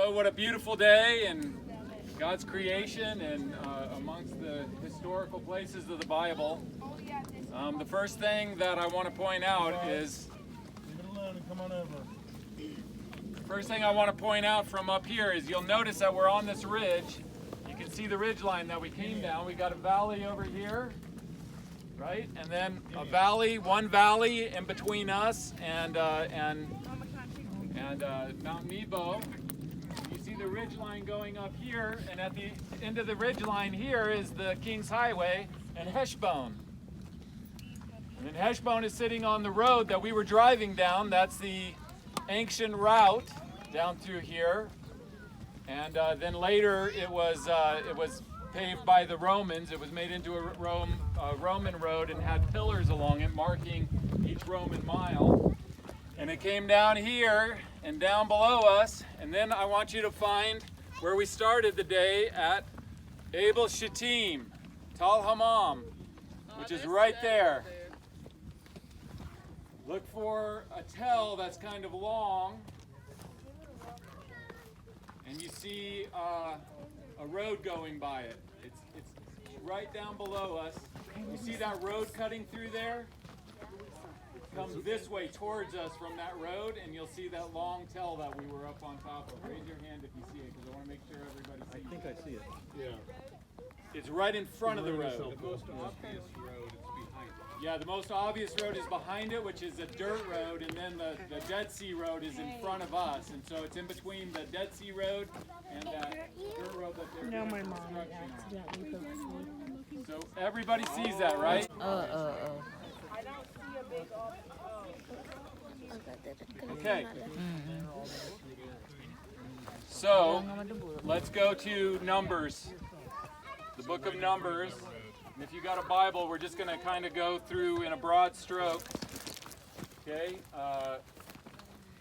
So what a beautiful day in God's creation and amongst the historical places of the Bible. The first thing that I want to point out is, first thing I want to point out from up here is you'll notice that we're on this ridge. You can see the ridge line that we came down. We got a valley over here, right? And then a valley, one valley in between us and Mount Nebo. You see the ridge line going up here, and at the end of the ridge line here is the King's Highway and Heshbon. And then Heshbon is sitting on the road that we were driving down. That's the ancient route down through here. And then later it was paved by the Romans. It was made into a Roman road and had pillars along it marking each Roman mile. And it came down here and down below us. And then I want you to find where we started the day at Abel Shittim, Tal Hammam, which is right there. Look for a tell that's kind of long. And you see a road going by it. It's right down below us. You see that road cutting through there? It comes this way towards us from that road, and you'll see that long tell that we were up on top of. Raise your hand if you see it, because I want to make sure everybody sees it. I think I see it. Yeah. It's right in front of the road. The most obvious road is behind it. Yeah, the most obvious road is behind it, which is a dirt road, and then the Dead Sea Road is in front of us. And so it's in between the Dead Sea Road and that dirt road that they're doing my mom construction accidentally fell asleep. on. So everybody sees that, right? I don't see a big Okay. So let's go to Numbers, the book of Numbers. And if you got a Bible, we're just going to kind of go through in a broad stroke. Okay,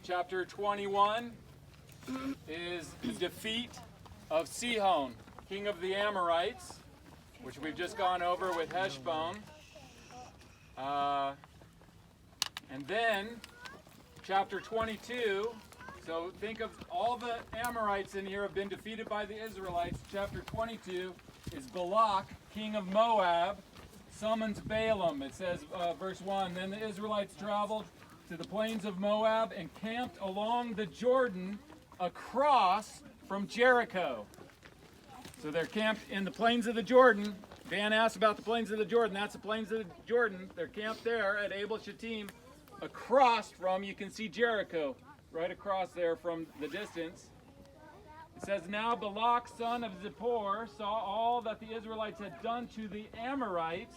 chapter 21 is the defeat of Sihon, king of the Amorites, which we've just gone over with Heshbon. And then chapter 22, so think of all the Amorites in here have been defeated by the Israelites. Chapter 22 is Balak, king of Moab, summons Balaam. It says, verse 1, then the Israelites traveled to the plains of Moab and camped along the Jordan across from Jericho. So they're camped in the plains of the Jordan. Dan asked about the plains of the Jordan. That's the plains of the Jordan. They're camped there at Abel Shittim across from, you can see Jericho right across there from the distance. It says, now Balak, son of Zippor, saw all that the Israelites had done to the Amorites,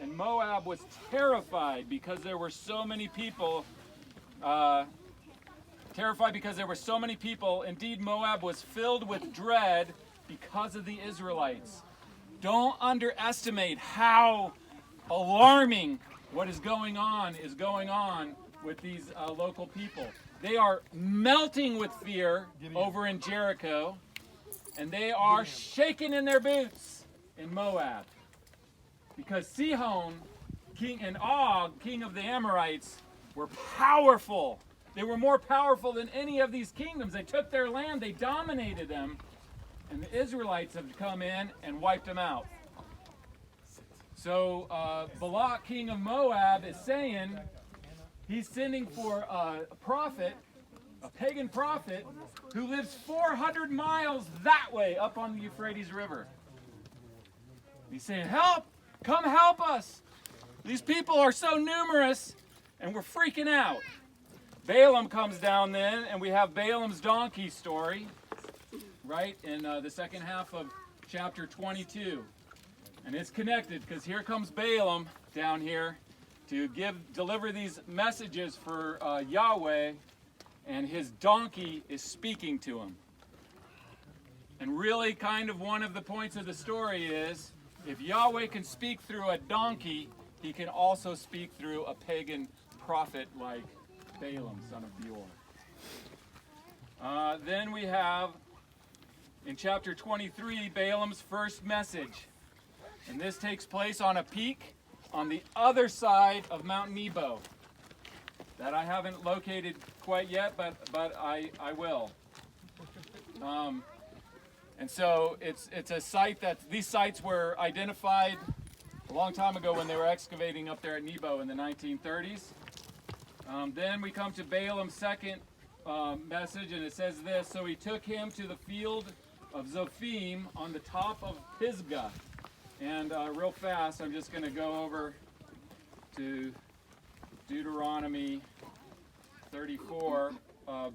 and Moab was terrified because there were so many people. Indeed, Moab was filled with dread because of the Israelites. Don't underestimate how alarming what is going on with these local people. They are melting with fear over in Jericho, and they are shaking in their boots in Moab. Because Sihon, and Og, king of the Amorites, were powerful. They were more powerful than any of these kingdoms. They took their land, they dominated them, and the Israelites have come in and wiped them out. So Balak, king of Moab, is saying, he's sending for a prophet, a pagan prophet, who lives 400 miles that way up on the Euphrates River. He's saying, help! Come help us! These people are so numerous, and we're freaking out. Balaam comes down then, and we have Balaam's donkey story, right, in the second half of chapter 22. And it's connected, because here comes Balaam down here to deliver these messages for Yahweh, and his donkey is speaking to him. And really kind of one of the points of the story is, if Yahweh can speak through a donkey, he can also speak through a pagan prophet like Balaam, son of Peor. Then we have, in chapter 23, Balaam's first message. And this takes place on a peak on the other side of Mount Nebo that I haven't located quite yet, but I will. And so it's a site that these sites were identified a long time ago when they were excavating up there at Nebo in the 1930s. Then we come to Balaam's second message, and it says this: so he took him to the field of Zophim on the top of Pisgah. And real fast, I'm just going to go over to Deuteronomy 34,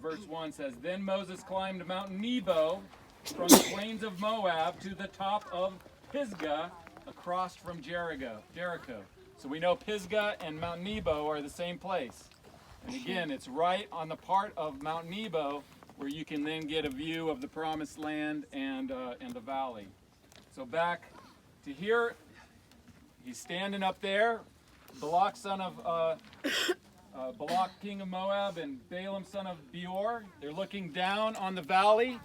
verse 1 says, then Moses climbed Mount Nebo from the plains of Moab to the top of Pisgah across from Jericho. So we know Pisgah and Mount Nebo are the same place. And again, it's right on the part of Mount Nebo where you can then get a view of the Promised Land and the valley. So back to here, he's standing up there. Balak, son of Balak, king of Moab, and Balaam, son of Beor. They're looking down on the valley.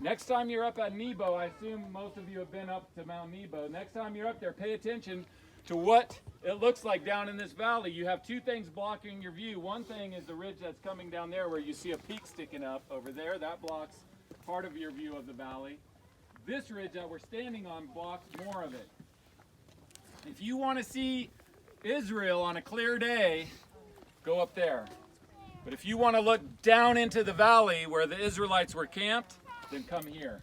Next time you're up at Nebo, I assume most of you have been up to Mount Nebo. Next time you're up there, pay attention to what it looks like down in this valley. You have two things blocking your view. One thing is the ridge that's coming down there where you see a peak sticking up over there. That blocks part of your view of the valley. This ridge that we're standing on blocks more of it. If you want to see Israel on a clear day, go up there. But if you want to look down into the valley where the Israelites were camped, then come here.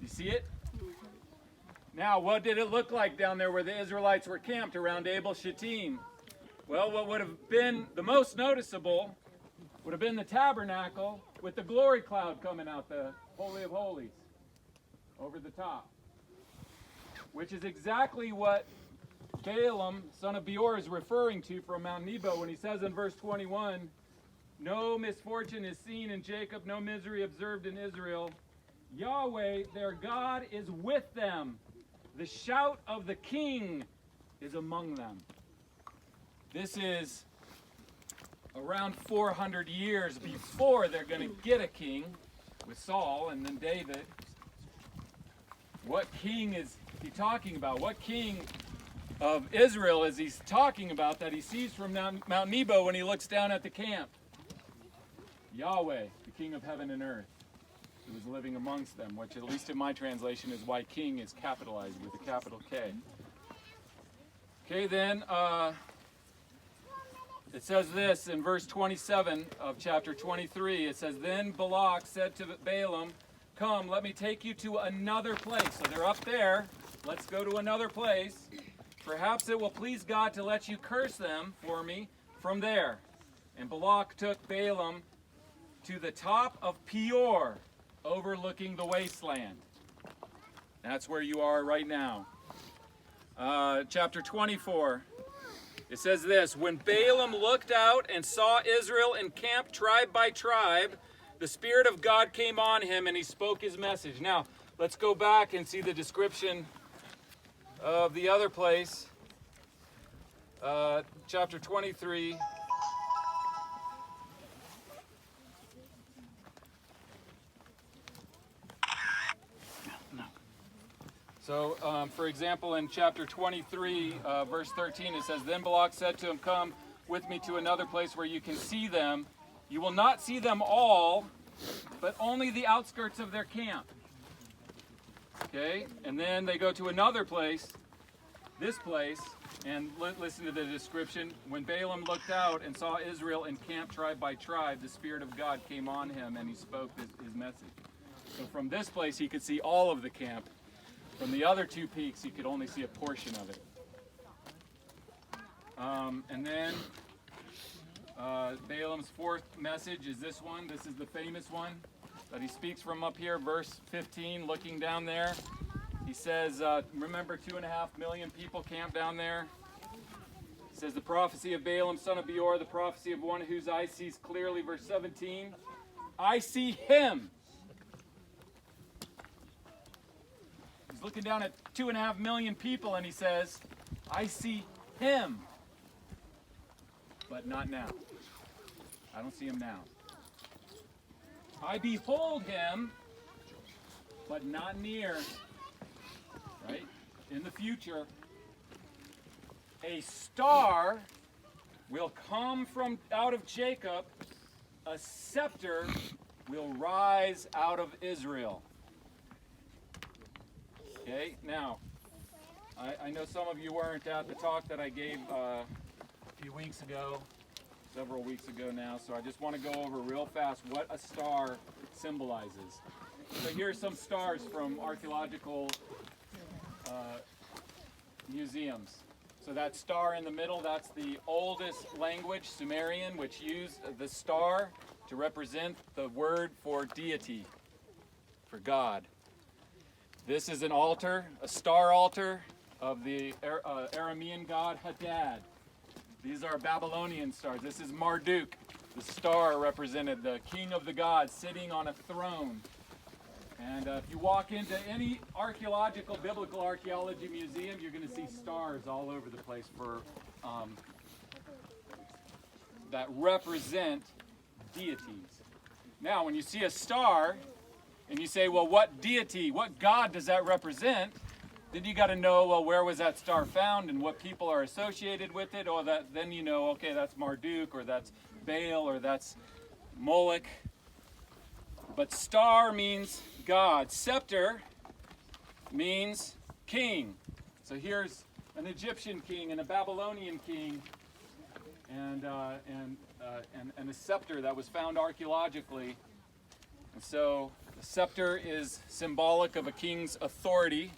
You see it? Now, what did it look like down there where the Israelites were camped around Abel Shittim? Well, what would have been the most noticeable would have been the tabernacle with the glory cloud coming out, the Holy of Holies, over the top. Which is exactly what Balaam, son of Beor, is referring to from Mount Nebo when he says in verse 21, no misfortune is seen in Jacob, no misery observed in Israel. Yahweh, their God, is with them. The shout of the king is among them. This is around 400 years before they're going to get a king with Saul and then David. What king is he talking about? What king of Israel is he talking about that he sees from Mount Nebo when he looks down at the camp? Yahweh, the king of heaven and earth, who is living amongst them, which at least in my translation is why king is capitalized with a capital K. Okay, then it says this in verse 27 of chapter 23. It says, then Balak said to Balaam, come, let me take you to another place. So they're up there. Let's go to another place. Perhaps it will please God to let you curse them for me from there. And Balak took Balaam to the top of Peor, overlooking the wasteland. That's where you are right now. Chapter 24. It says this, when Balaam looked out and saw Israel encamped tribe by tribe, the Spirit of God came on him and he spoke his message. Now, let's go back and see the description of the other place. Chapter 23. So, for example, in chapter 23, verse 13, it says, then Balak said to him, come with me to another place where you can see them. You will not see them all, but only the outskirts of their camp. Okay? And then they go to another place, this place, and listen to the description. When Balaam looked out and saw Israel encamped tribe by tribe, the Spirit of God came on him and he spoke his message. So from this place, he could see all of the camp. From the other two peaks, you could only see a portion of it. And then Balaam's fourth message is this one. This is the famous one that he speaks from up here, verse 15, looking down there. He says, remember 2.5 million people camped down there? He says, the prophecy of Balaam, son of Beor, the prophecy of one whose eye sees clearly, verse 17. I see him. Looking down at 2.5 million people and he says, I see him, but not now. I don't see him now. I behold him, but not near. Right? In the future, a star will come from out of Jacob, a scepter will rise out of Israel. Okay, now, I know some of you weren't at the talk that I gave a few weeks ago, several weeks ago now, so I just want to go over real fast what a star symbolizes. So here's some stars from archaeological museums. So that star in the middle, that's the oldest language, Sumerian, which used the star to represent the word for deity, for God. This is an altar, a star altar of the Aramean god Hadad. These are Babylonian stars. This is Marduk. The star represented the king of the gods sitting on a throne. And if you walk into any archaeological, biblical archaeology museum, you're going to see stars all over the place for that represent deities. Now, when you see a star and you say, well, what deity, what god does that represent? Then you got to know, well, where was that star found and what people are associated with it? Or that, then you know, okay, that's Marduk, or that's Baal, or that's Moloch. But star means God. Scepter means king. So here's an Egyptian king and a Babylonian king, and a scepter that was found archaeologically. And so the scepter is symbolic of a king's authority.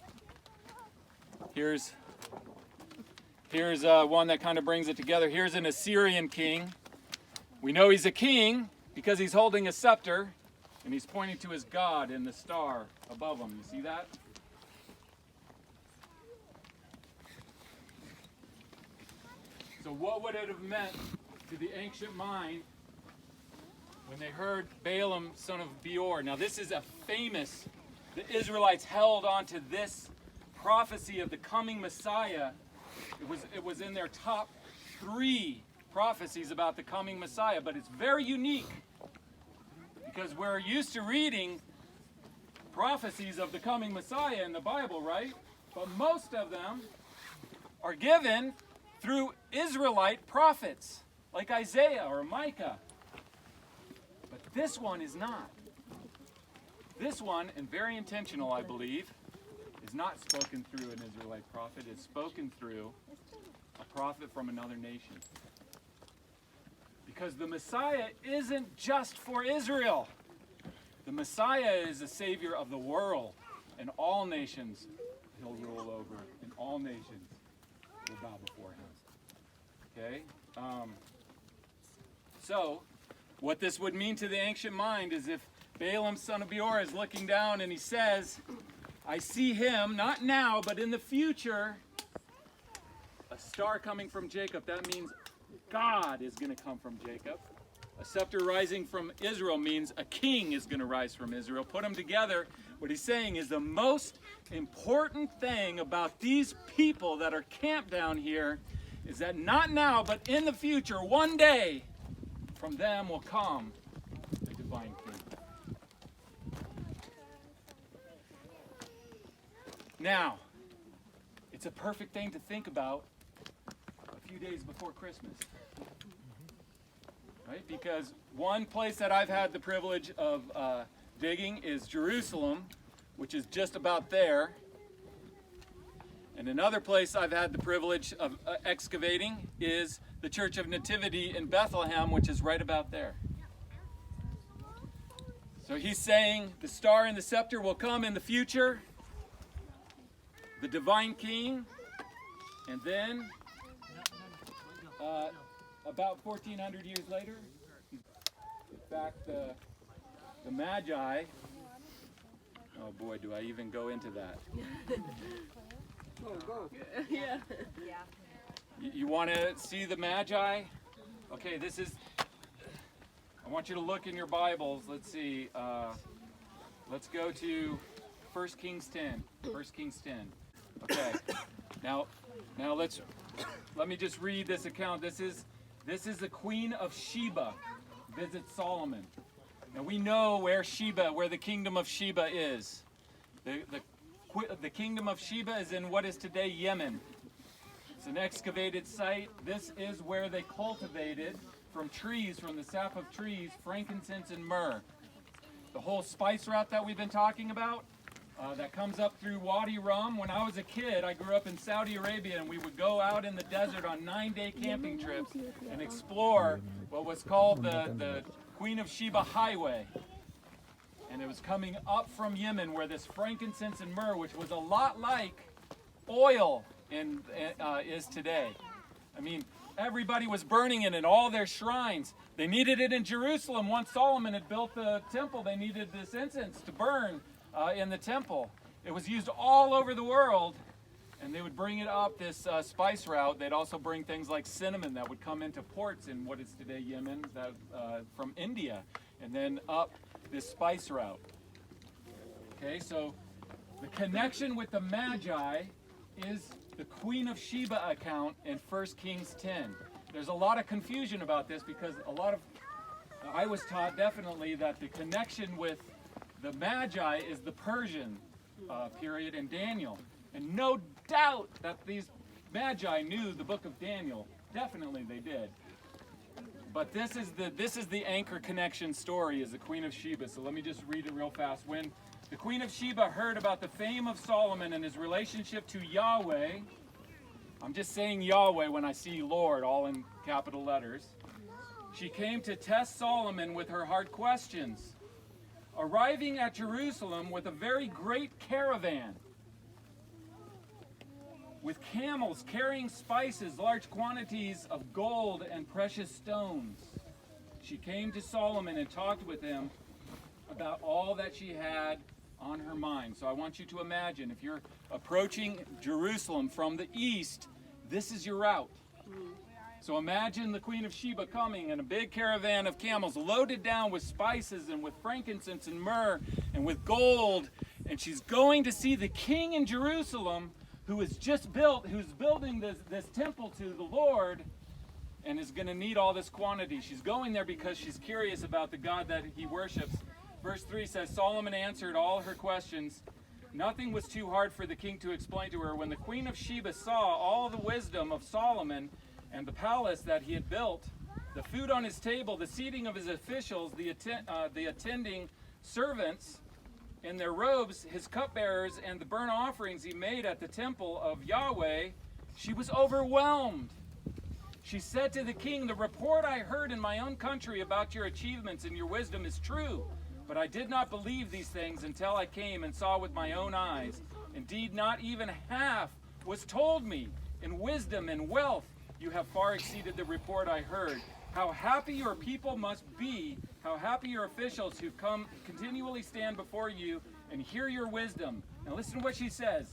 Here's one that kind of brings it together. Here's an Assyrian king. We know he's a king because he's holding a scepter and he's pointing to his god in the star above him. You see that? So what would it have meant to the ancient mind when they heard Balaam, son of Beor? Now this is a famous, the Israelites held on to this prophecy of the coming Messiah. It was in their top 3 prophecies about the coming Messiah, but it's very unique because we're used to reading prophecies of the coming Messiah in the Bible, right? But most of them are given through Israelite prophets like Isaiah or Micah. But this one is not. This one, and very intentional, I believe, is not spoken through an Israelite prophet. It's spoken through a prophet from another nation. Because the Messiah isn't just for Israel. The Messiah is the Savior of the world, and all nations he'll rule over, and all nations will bow before him. Okay? So, what this would mean to the ancient mind is if Balaam, son of Beor, is looking down and he says, I see him, not now, but in the future, a star coming from Jacob. That means God is going to come from Jacob. A scepter rising from Israel means a king is going to rise from Israel. Put them together. What he's saying is the most important thing about these people that are camped down here is that not now, but in the future, one day, from them will come the divine king. Now, it's a perfect thing to think about a few days before Christmas. Right? Because one place that I've had the privilege of digging is Jerusalem, which is just about there. And another place I've had the privilege of excavating is the Church of Nativity in Bethlehem, which is right about there. So he's saying the star and the scepter will come in the future, the divine king, and then about 1,400 years later, in fact, the Magi, oh boy, do I even go into that. Go. Yeah. You want to see the Magi? Okay, this is, I want you to look in your Bibles. Let's see, let's go to 1 Kings 10. 1 Kings 10. Okay, now let me just read this account. This is the Queen of Sheba visits Solomon. Now we know where the kingdom of Sheba is. The kingdom of Sheba is in what is today Yemen. It's an excavated site. This is where they cultivated from trees, from the sap of trees, frankincense and myrrh. the whole spice route that we've been talking about, that comes up through Wadi Rum. When I was a kid, I grew up in Saudi Arabia, and we would go out in the desert on 9-day camping trips and explore what was called the Queen of Sheba Highway. And it was coming up from Yemen, where this frankincense and myrrh, which was a lot like oil is today. I mean, everybody was burning it in all their shrines. They needed it in Jerusalem. Once Solomon had built the temple, they needed this incense to burn in the temple. It was used all over the world, and they would bring it up this spice route. They'd also bring things like cinnamon that would come into ports in what is today Yemen, from India, and then up this spice route. Okay, so the connection with the Magi is the Queen of Sheba account in 1 Kings 10. There's a lot of confusion about this because I was taught definitely that the connection with the Magi is the Persian period in Daniel. And no doubt that these Magi knew the book of Daniel. Definitely they did. But this is the anchor connection story, is the Queen of Sheba. So let me just read it real fast. When the Queen of Sheba heard about the fame of Solomon and his relationship to Yahweh, I'm just saying Yahweh when I see Lord, all in capital letters, she came to test Solomon with her hard questions. Arriving at Jerusalem with a very great caravan, with camels carrying spices, large quantities of gold and precious stones. She came to Solomon and talked with him about all that she had on her mind. So I want you to imagine, if you're approaching Jerusalem from the east, this is your route. So imagine the Queen of Sheba coming in a big caravan of camels loaded down with spices and with frankincense and myrrh and with gold. And she's going to see the king in Jerusalem who's building this temple to the Lord and is going to need all this quantity. She's going there because she's curious about the God that he worships. Verse 3 says, Solomon answered all her questions. Nothing was too hard for the king to explain to her. When the Queen of Sheba saw all the wisdom of Solomon and the palace that he had built, the food on his table, the seating of his officials, the attending servants in their robes, his cupbearers, and the burnt offerings he made at the temple of Yahweh, she was overwhelmed. She said to the king, the report I heard in my own country about your achievements and your wisdom is true, but I did not believe these things until I came and saw with my own eyes. Indeed, not even half was told me. In wisdom and wealth, you have far exceeded the report I heard. How happy your people must be, how happy your officials who continually stand before you and hear your wisdom. Now listen to what she says.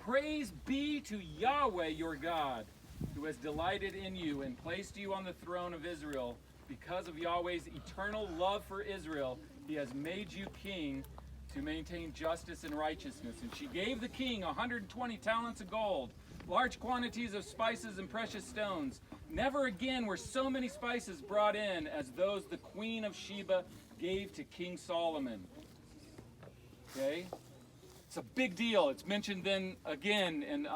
Praise be to Yahweh your God, who has delighted in you and placed you on the throne of Israel. Because of Yahweh's eternal love for Israel, he has made you king to maintain justice and righteousness. And she gave the king 120 talents of gold, large quantities of spices and precious stones. Never again were so many spices brought in as those the Queen of Sheba gave to King Solomon. Okay? It's a big deal. It's mentioned then again in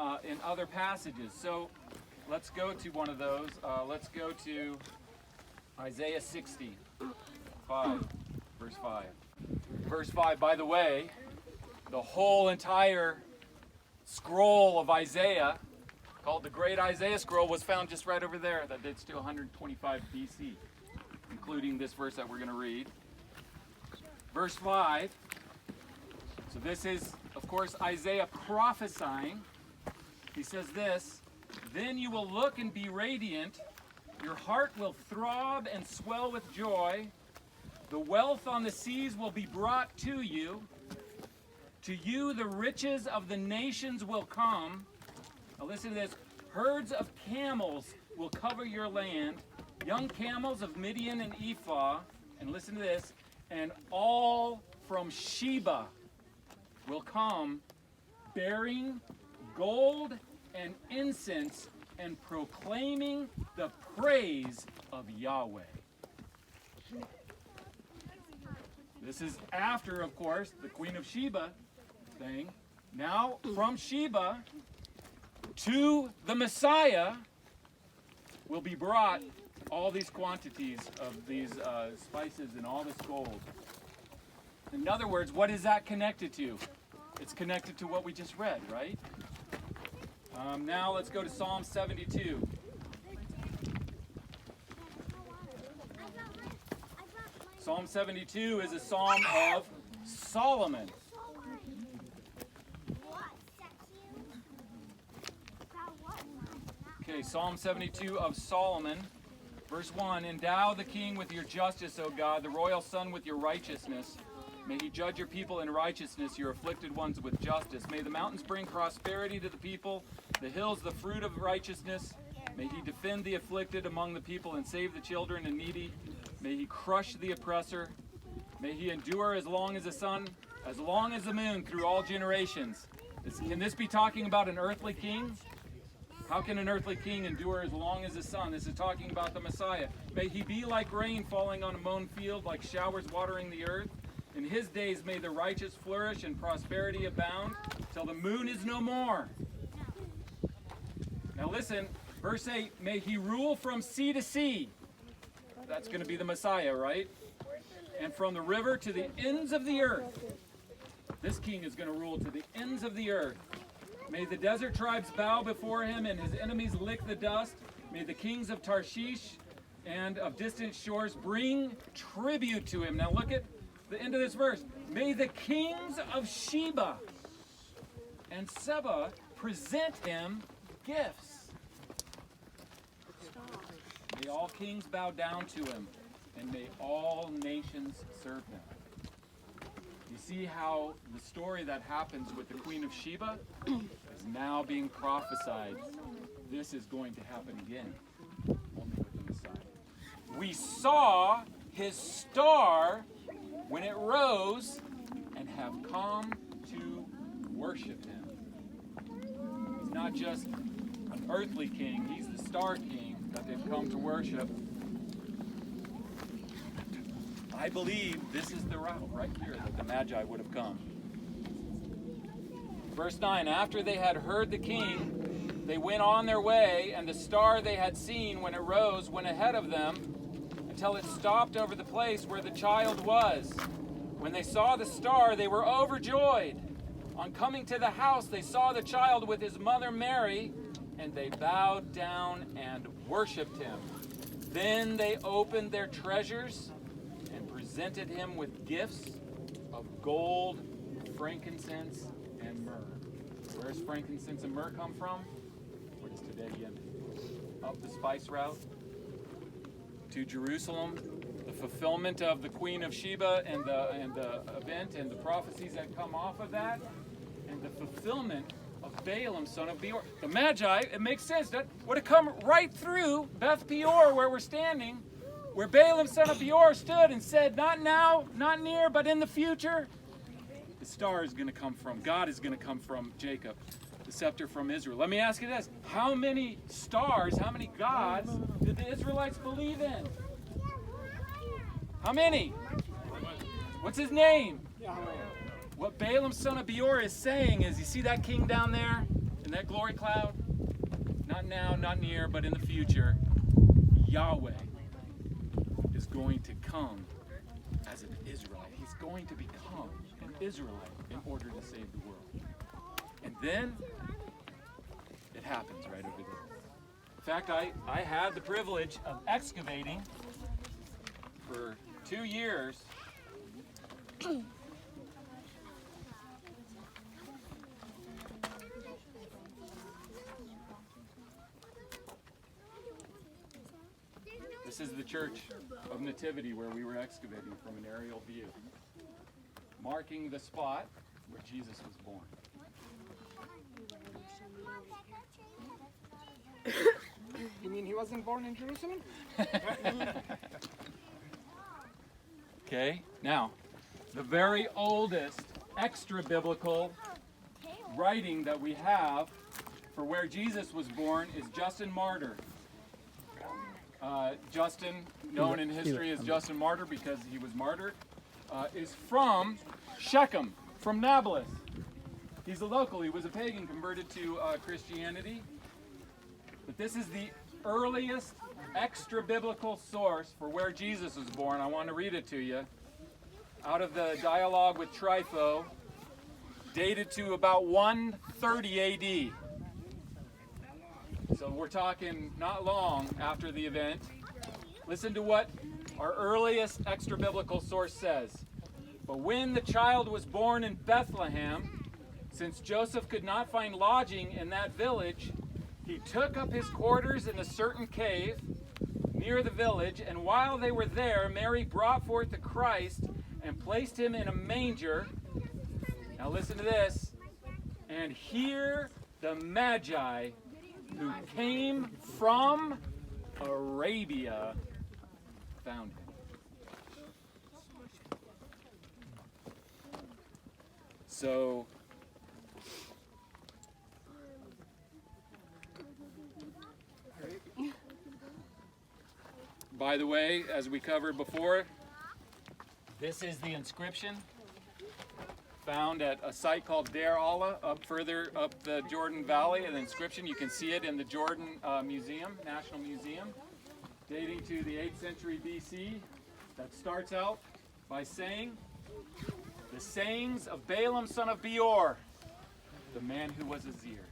other passages. So let's go to one of those. Let's go to Isaiah 65, verse 5. Verse 5, by the way, the whole entire scroll of Isaiah, called the Great Isaiah Scroll, was found just right over there. That dates to 125 BC, including this verse that we're going to read. Verse 5. So this is, of course, Isaiah prophesying. He says this, then you will look and be radiant. Your heart will throb and swell with joy. The wealth on the seas will be brought to you. To you the riches of the nations will come. Now listen to this. Herds of camels will cover your land. Young camels of Midian and Ephah. And listen to this. And all from Sheba will come bearing gold and incense and proclaiming the praise of Yahweh. This is after, of course, the Queen of Sheba thing. Now, from Sheba to the Messiah will be brought all these quantities of these spices and all this gold. In other words, what is that connected to? It's connected to what we just read, right? Now let's go to Psalm 72. Psalm 72 is a psalm of Solomon. Okay, Psalm 72 of Solomon, verse 1. Endow the king with your justice, O God, the royal son with your righteousness. May he judge your people in righteousness, your afflicted ones with justice. May the mountains bring prosperity to the people, the hills the fruit of righteousness. May he defend the afflicted among the people and save the children and needy. May he crush the oppressor. May he endure as long as the sun, as long as the moon, through all generations. Can this be talking about an earthly king? How can an earthly king endure as long as the sun? This is talking about the Messiah. May he be like rain falling on a mown field, like showers watering the earth. In his days may the righteous flourish and prosperity abound, till the moon is no more. Now listen, verse 8, may he rule from sea to sea. That's going to be the Messiah, right? And from the river to the ends of the earth. This king is going to rule to the ends of the earth. May the desert tribes bow before him and his enemies lick the dust. May the kings of Tarshish and of distant shores bring tribute to him. Now look at the end of this verse. May the kings of Sheba and Seba present him gifts. May all kings bow down to him, and may all nations serve him. You see how the story that happens with the Queen of Sheba is now being prophesied. This is going to happen again, only with the Messiah. We saw his star when it rose and have come to worship him. He's not just an earthly king, he's the star king that they've come to worship. I believe this is the route right here that the Magi would have come. Verse 9, after they had heard the king, they went on their way, and the star they had seen when it rose went ahead of them until it stopped over the place where the child was. When they saw the star, they were overjoyed. On coming to the house, they saw the child with his mother Mary, and they bowed down and worshipped him. Then they opened their treasures and presented him with gifts of gold, frankincense, and myrrh. Where does frankincense and myrrh come from? Where does today Yemen? Up the spice route to Jerusalem. The fulfillment of the Queen of Sheba and the event and the prophecies that come off of that, and the fulfillment of Balaam, son of Beor. The Magi, it makes sense, that would have come right through Beth Peor, where we're standing, where Balaam, son of Beor, stood and said, not now, not near, but in the future, the star is going to come from, God is going to come from Jacob, the scepter from Israel. Let me ask you this. How many stars, how many gods did the Israelites believe in? How many? What's his name? What Balaam, son of Beor, is saying is, you see that king down there in that glory cloud? Not now, not near, but in the future, Yahweh is going to come as an Israelite. He's going to become an Israelite in order to save the world. And then it happens right over there. In fact, I had the privilege of excavating for 2 years This is the Church of Nativity where we were excavating from an aerial view, marking the spot where Jesus was born. You mean he wasn't born in Jerusalem? Okay, now, the very oldest extra-biblical writing that we have for where Jesus was born is Justin Martyr. Justin, known in history as Justin Martyr because he was martyred, is from Shechem, from Nablus. He's a local. He was a pagan converted to Christianity. But this is the earliest extra-biblical source for where Jesus was born. I want to read it to you. out of the dialogue with Trypho, dated to about 130 AD. So we're talking not long after the event. Listen to what our earliest extra-biblical source says. But when the child was born in Bethlehem, since Joseph could not find lodging in that village, he took up his quarters in a certain cave near the village, and while they were there, Mary brought forth the Christ and placed him in a manger. Now listen to this. And here the Magi who came from Arabia found him. So, by the way, as we covered before, this is the inscription found at a site called Deir Allah, up further up the Jordan Valley. An inscription, you can see it in the Jordan Museum, National Museum, dating to the 8th century BC, that starts out by saying, "The sayings of Balaam son of Beor, the man who was a seer."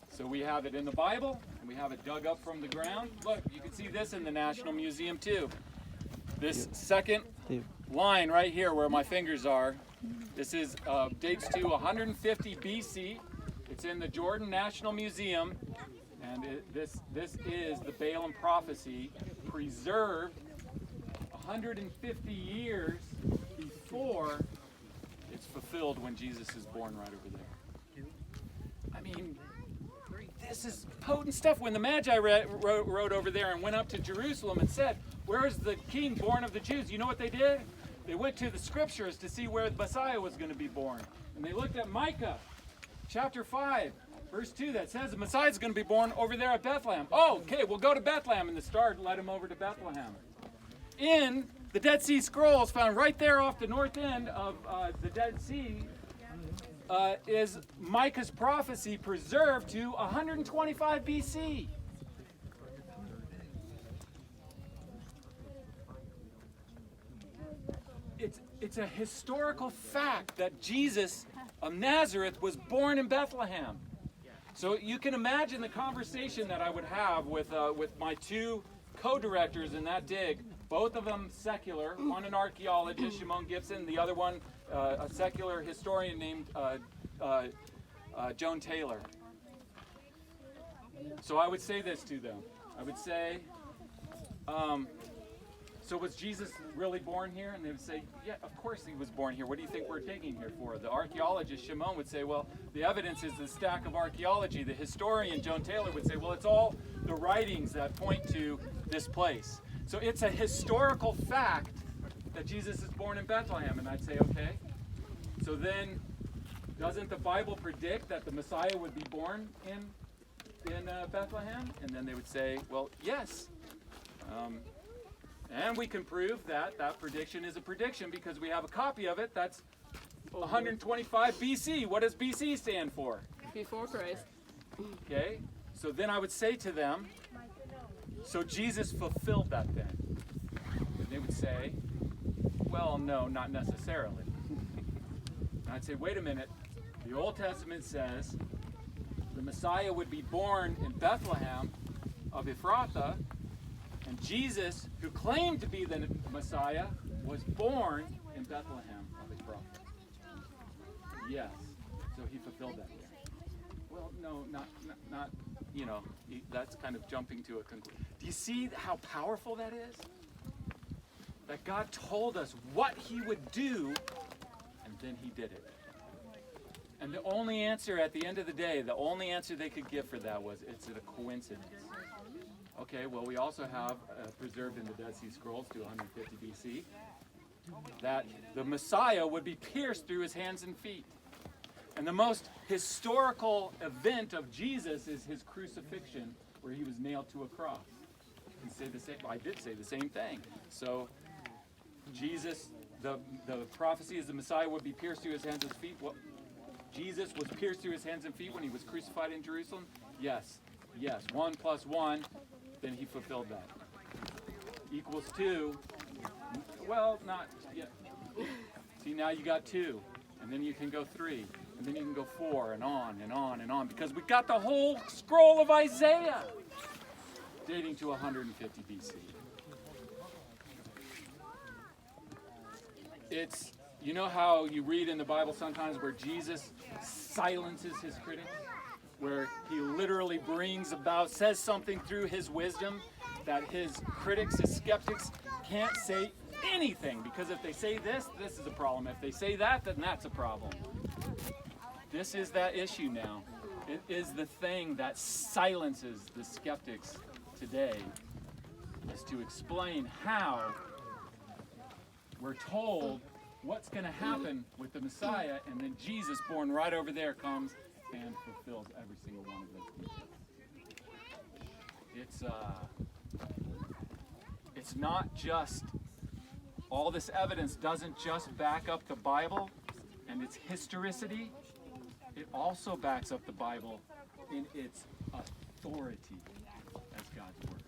So we have it in the Bible, and we have it dug up from the ground. Look, you can see this in the National Museum too. This second line right here where my fingers are, this is dates to 150 BC. It's in the Jordan National Museum, and this is the Balaam prophecy preserved 150 years before it's fulfilled when Jesus is born right over there. I mean, this is potent stuff. When the Magi rode over there and went up to Jerusalem and said, "Where is the king born of the Jews?" You know what they did? They went to the scriptures to see where the Messiah was going to be born. And they looked at Micah, chapter 5, verse 2, that says the Messiah is going to be born over there at Bethlehem. Oh, okay, we'll go to Bethlehem. And the star led him over to Bethlehem. In the Dead Sea Scrolls, found right there off the north end of the Dead Sea, is Micah's prophecy preserved to 125 BC. It's a historical fact that Jesus of Nazareth was born in Bethlehem. So you can imagine the conversation that I would have with my two co-directors in that dig, both of them secular, one an archaeologist, Shimon Gibson, the other one a secular historian named Joan Taylor. So I would say this to them. I would say, so was Jesus really born here? And they would say, yeah, of course he was born here. What do you think we're digging here for? The archaeologist, Shimon, would say, well, the evidence is the stack of archaeology. The historian, Joan Taylor, would say, well, it's all the writings that point to this place. So it's a historical fact that Jesus is born in Bethlehem. And I'd say, okay. So then, doesn't the Bible predict that the Messiah would be born in Bethlehem? And then they would say, well, yes. And we can prove that that prediction is a prediction because we have a copy of it that's 125 BC. What does BC stand for? Before Christ. Okay, so then I would say to them, so Jesus fulfilled that then? And they would say, well, no, not necessarily. And I'd say, wait a minute. The Old Testament says the Messiah would be born in Bethlehem of Ephrathah, and Jesus, who claimed to be the Messiah, was born in Bethlehem of Ephrathah. Yes, so he fulfilled that. Well, no, not. You know, that's kind of jumping to a conclusion. Do you see how powerful that is? That God told us what he would do, and then he did it. And the only answer at the end of the day, the only answer they could give for that was, it's a coincidence. Okay, well, we also have preserved in the Dead Sea Scrolls to 150 BC that the Messiah would be pierced through his hands and feet. And the most historical event of Jesus is his crucifixion, where he was nailed to a cross. And say the same. I did say the same thing. So Jesus, the prophecy is the Messiah would be pierced through his hands and feet. Well, Jesus was pierced through his hands and feet when he was crucified in Jerusalem? Yes. 1 + 1, then he fulfilled that. Equals 2. Well, not yet. See, now you got 2, and then you can go 3, and then you can go 4, and on and on and on, because we got the whole scroll of Isaiah dating to 150 BC. It's, you know how you read in the Bible sometimes where Jesus silences his critics? Where he literally brings about, says something through his wisdom that his critics, his skeptics, can't say anything, because if they say this, this is a problem. If they say that, then that's a problem. This is that issue now. It is the thing that silences the skeptics today, is to explain how we're told what's going to happen with the Messiah, and then Jesus, born right over there, comes and fulfills every single one of those details. It's not just, all this evidence doesn't just back up the Bible and its historicity, it also backs up the Bible in its authority as God's Word.